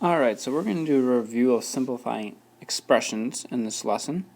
Alright, so we're going to do a review of simplifying expressions in this lesson.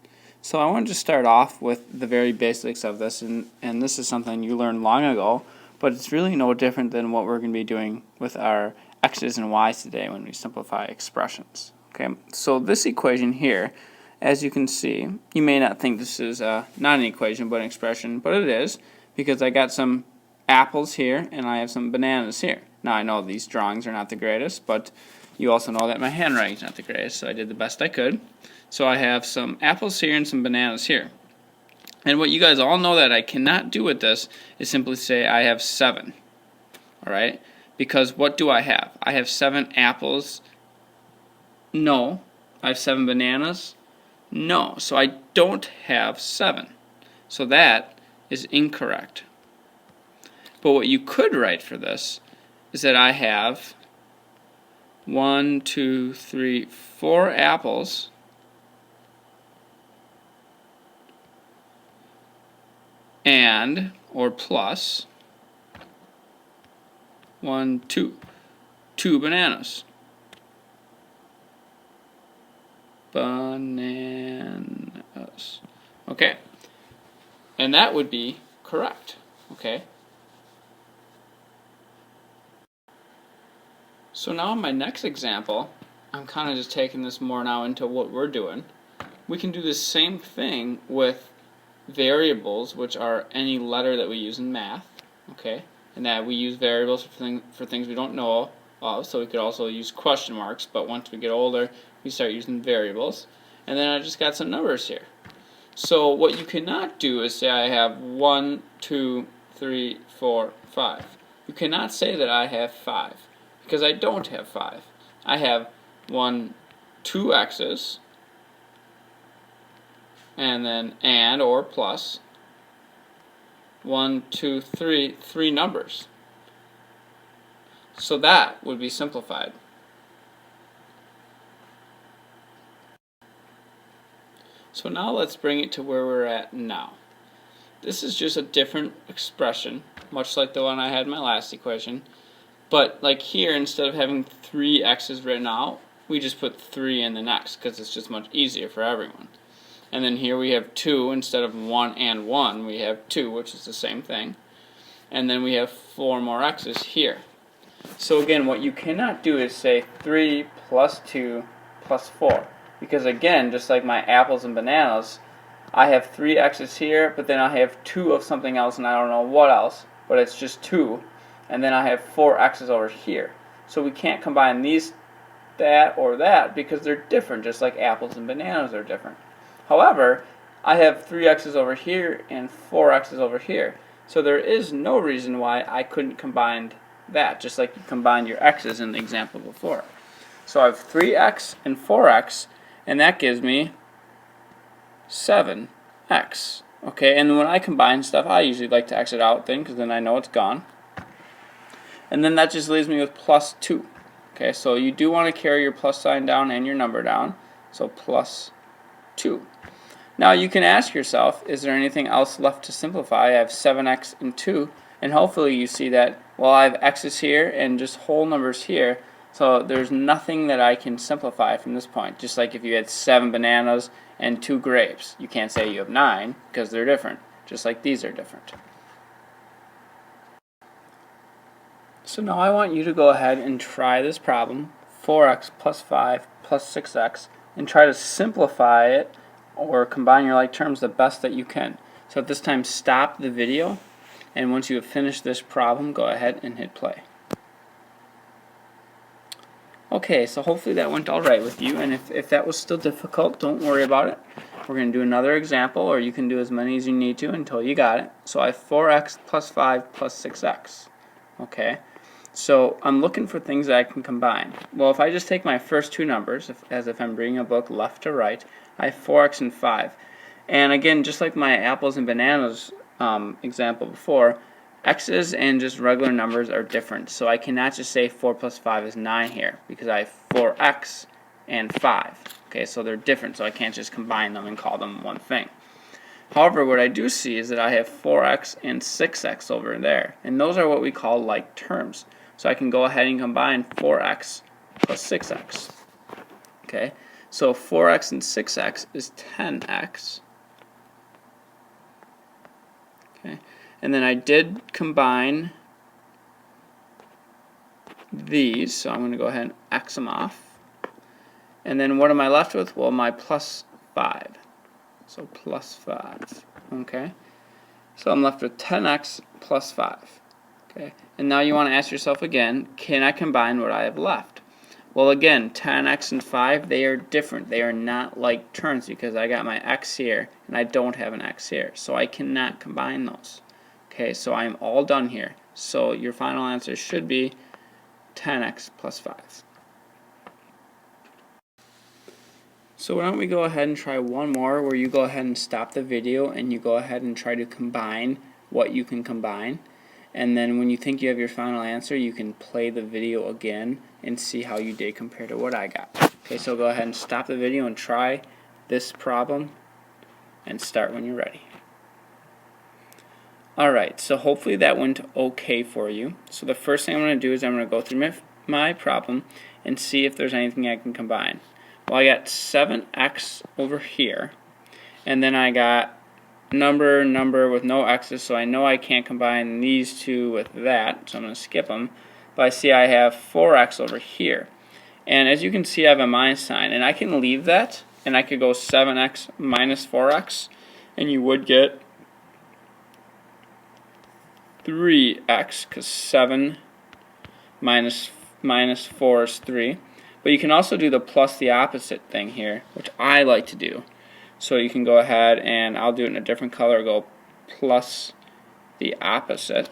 So I wanted to start off with the very basics of this, and this is something you learned long ago, but it's really no different than what we're going to be doing with our x's and y's today when we simplify expressions. Okay, so this equation here, as you can see, you may not think this is not an equation but an expression, but it is, because I got some apples here and I have some bananas here. Now I know these drawings are not the greatest, but you also know that my handwriting is not the greatest, so I did the best I could. So I have some apples here and some bananas here. And what you guys all know that I cannot do with this is simply say I have 7. Alright? Because what do I have? I have 7 apples. No. I have 7 bananas. No. So I don't have 7. So that is incorrect. But what you could write for this is that I have 1, 2, 3, 4 apples and, or plus, 1, 2, 2 bananas. Bananas. Okay. And that would be correct. Okay. So now in my next example, I'm kind of just taking this more now into what we're doing. We can do the same thing with variables, which are any letter that we use in math, okay? And that we use variables for things we don't know of, so we could also use question marks, but once we get older, we start using variables. And then I just got some numbers here. So what you cannot do is say I have 1, 2, 3, 4, 5. You cannot say that I have 5. Because I don't have 5. I have 2 x's, and then and or plus 1, 2, 3, 3 numbers. So that would be simplified. So now let's bring it to where we're at now. This is just a different expression, much like the one I had in my last equation. But like here, instead of having 3 x's written out, we just put 3 in the next because it's just much easier for everyone. And then here we have 2 instead of 1 and 1, we have 2, which is the same thing. And then we have 4 more x's here. So again, what you cannot do is say 3 plus 2 plus 4. Because again, just like my apples and bananas, I have 3 x's here, but then I have 2 of something else and I don't know what else, but it's just 2. And then I have 4 x's over here. So we can't combine these, that, or that because they're different, just like apples and bananas are different. However, I have 3 x's over here and 4 x's over here. So there is no reason why I couldn't combine that, just like you combined your x's in the example before. So I have 3x and 4x, and that gives me 7x. Okay, and when I combine stuff, I usually like to X it out then, because then I know it's gone. And then that just leaves me with plus 2. Okay, so you do want to carry your plus sign down and your number down. So plus 2. Now you can ask yourself, is there anything else left to simplify? I have 7x and 2. And hopefully you see that, well, I have x's here and just whole numbers here. So there's nothing that I can simplify from this point. Just like if you had 7 bananas and 2 grapes. You can't say you have 9 because they're different. Just like these are different. So now I want you to go ahead and try this problem, 4x plus 5 plus 6x, and try to simplify it or combine your like terms the best that you can. So at this time, stop the video, and once you have finished this problem, go ahead and hit play. Okay, so hopefully that went all right with you, and if that was still difficult, don't worry about it. We're going to do another example, or you can do as many as you need to until you got it. So I have 4x plus 5 plus 6x. Okay. So I'm looking for things that I can combine. Well, if I just take my first 2 numbers, as if I'm reading a book left to right, I have 4x and 5. And again, just like my apples and bananas example before, x's and just regular numbers are different. So I cannot just say 4 plus 5 is 9 here, because I have 4x and 5. Okay, so they're different, so I can't just combine them and call them one thing. However, what I do see is that I have 4x and 6x over there, and those are what we call like terms. So I can go ahead and combine 4x plus 6x. Okay, so 4x and 6x is 10x. Okay, and then I did combine these, so I'm going to go ahead and X them off. And then what am I left with? Well, my plus 5. So plus 5. Okay, so I'm left with 10x plus 5. Okay, and now you want to ask yourself again, can I combine what I have left? Well, again, 10x and 5, they are different. They are not like terms because I got my x here and I don't have an x here. So I cannot combine those. Okay, so I'm all done here. So your final answer should be 10x plus 5. So why don't we go ahead and try one more where you go ahead and stop the video and you go ahead and try to combine what you can combine. And then when you think you have your final answer, you can play the video again and see how you did compared to what I got. Okay, so go ahead and stop the video and try this problem and start when you're ready. Alright, so hopefully that went okay for you. So the first thing I'm going to do is I'm going to go through my problem and see if there's anything I can combine. Well, I got 7x over here, and then I got number with no x's, so I know I can't combine these two with that, so I'm going to skip them. But I see I have 4x over here. And as you can see, I have a minus sign, and I can leave that, and I could go 7x minus 4x, and you would get 3x, because 7 minus 4 is 3. But you can also do the plus the opposite thing here, which I like to do. So you can go ahead and I'll do it in a different color, go plus the opposite.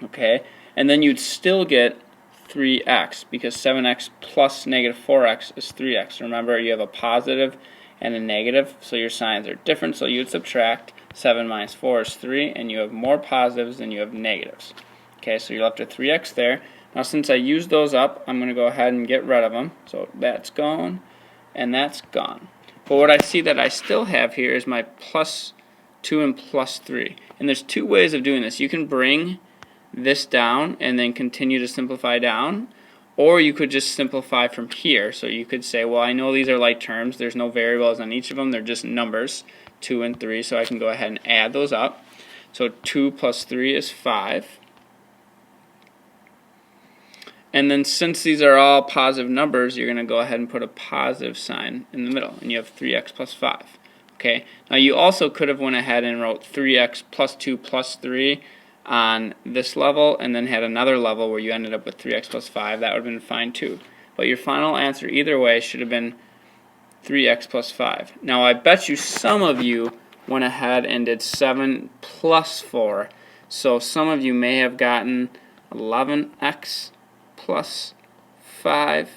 Okay, and then you'd still get 3x because 7x plus negative 4x is 3x. Remember, you have a positive and a negative, so your signs are different, so you'd subtract. 7 minus 4 is 3, and you have more positives than you have negatives. Okay, so you're left with 3x there. Now since I used those up, I'm going to go ahead and get rid of them. So that's gone, and that's gone. But what I see that I still have here is my plus 2 and plus 3. And there's two ways of doing this. You can bring this down and then continue to simplify down, or you could just simplify from here. So you could say, well, I know these are like terms. There's no variables on each of them. They're just numbers, 2 and 3. So I can go ahead and add those up. So 2 plus 3 is 5. And then since these are all positive numbers, you're going to go ahead and put a positive sign in the middle, and you have 3x plus 5. Okay. Now you also could have went ahead and wrote 3x plus 2 plus 3 on this level, and then had another level where you ended up with 3x plus 5. That would have been fine too. But your final answer either way should have been 3x plus 5. Now I bet you some of you went ahead and did 7 plus 4. So some of you may have gotten 11x plus 5,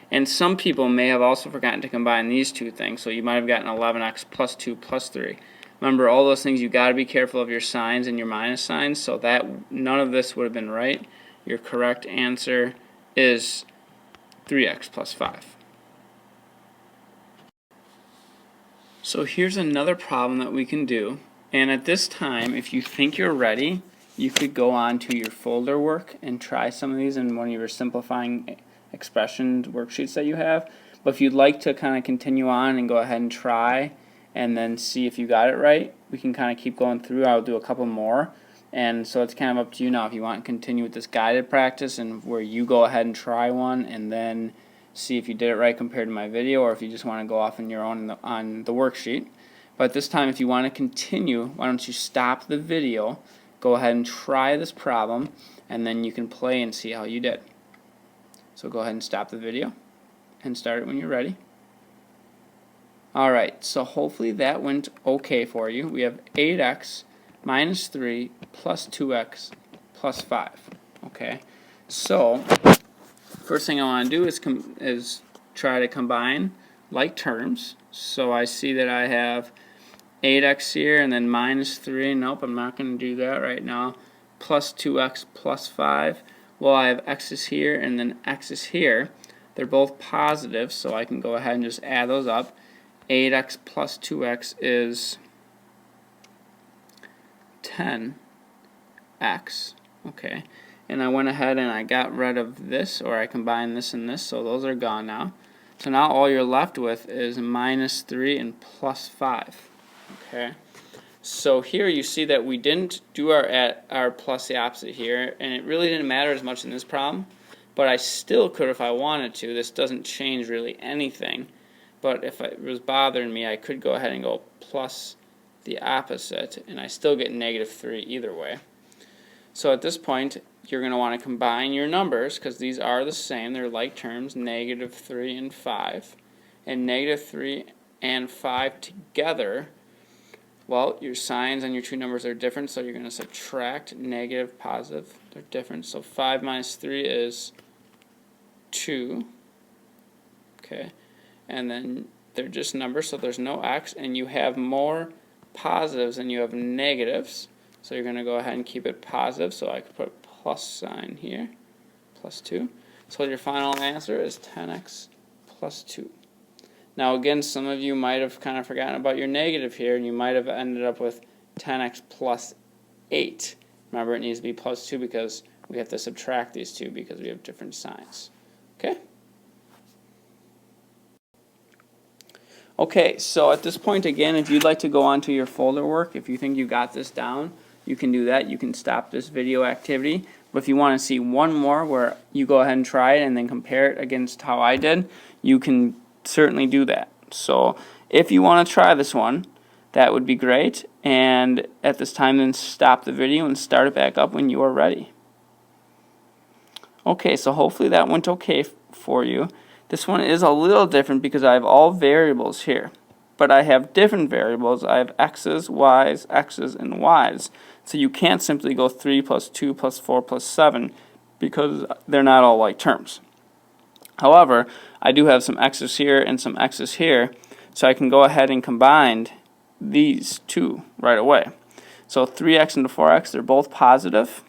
and some people may have also forgotten to combine these two things, so you might have gotten 11x plus 2 plus 3. Remember, all those things, you got to be careful of your signs and your minus signs, so that none of this would have been right. Your correct answer is 3x plus 5. So here's another problem that we can do, and at this time, if you think you're ready, you could go on to your folder work and try some of these in one of your simplifying expressions worksheets that you have. But if you'd like to kind of continue on and go ahead and try and then see if you got it right, we can kind of keep going through. I'll do a couple more. And so it's kind of up to you now if you want to continue with this guided practice and where you go ahead and try one and then see if you did it right compared to my video, or if you just want to go off on your own on the worksheet. But this time, if you want to continue, why don't you stop the video, go ahead and try this problem, and then you can play and see how you did. So go ahead and stop the video and start it when you're ready. Alright, so hopefully that went okay for you. We have 8x minus 3 plus 2x plus 5. Okay, so first thing I want to do is try to combine like terms. So I see that I have 8x here and then minus 3. Nope, I'm not going to do that right now. Plus 2x plus 5. Well, I have x's here and then x's here. They're both positive, so I can go ahead and just add those up. 8x plus 2x is 10x. Okay, and I went ahead and I got rid of this, or I combined this and this, so those are gone now. So now all you're left with is minus 3 and plus 5. Okay. So here you see that we didn't do our plus the opposite here, and it really didn't matter as much in this problem, but I still could if I wanted to. This doesn't change really anything, but if it was bothering me, I could go ahead and go plus the opposite, and I still get negative 3 either way. So at this point, you're going to want to combine your numbers, because these are the same, they're like terms, negative 3 and 5. And negative 3 and 5 together, well, your signs on your two numbers are different, so you're going to subtract negative, positive. They're different. So 5 minus 3 is 2. Okay. And then they're just numbers, so there's no x, and you have more positives than you have negatives. So you're going to go ahead and keep it positive, so I could put a plus sign here, plus 2. So your final answer is 10x plus 2. Now again, some of you might have kind of forgotten about your negative here, and you might have ended up with 10x plus 8. Remember, it needs to be plus 2 because we have to subtract these two because we have different signs. Okay? Okay, so at this point again, if you'd like to go on to your folder work, if you think you got this down, you can do that. You can stop this video activity. But if you want to see one more where you go ahead and try it and then compare it against how I did, you can certainly do that. So if you want to try this one, that would be great. And at this time, then stop the video and start it back up when you are ready. Okay, so hopefully that went okay for you. This one is a little different because I have all variables here. But I have different variables. I have x's, y's, x's, and y's. So you can't simply go 3 plus 2 plus 4 plus 7 because they're not all like terms. However, I do have some x's here and some x's here, so I can go ahead and combine these two right away. So 3x and 4x, they're both positive.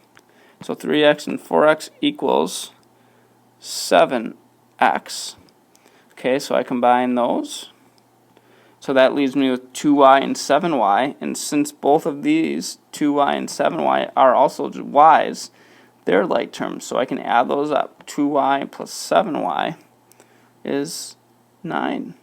So 3x and 4x equals 7x. Okay, so I combine those. So that leaves me with 2y and 7y, and since both of these, 2y and 7y, are also y's, they're like terms, so I can add those up. 2y plus 7y is 9y,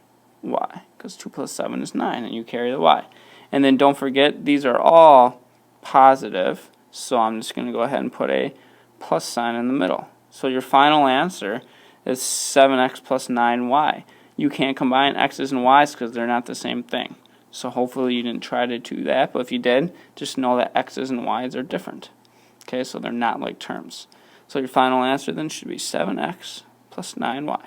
because 2 plus 7 is 9, and you carry the y. And then don't forget, these are all positive, so I'm just going to go ahead and put a plus sign in the middle. So your final answer is 7x plus 9y. You can't combine x's and y's because they're not the same thing. So hopefully you didn't try to do that, but if you did, just know that x's and y's are different. Okay, so they're not like terms. So your final answer then should be 7x plus 9y.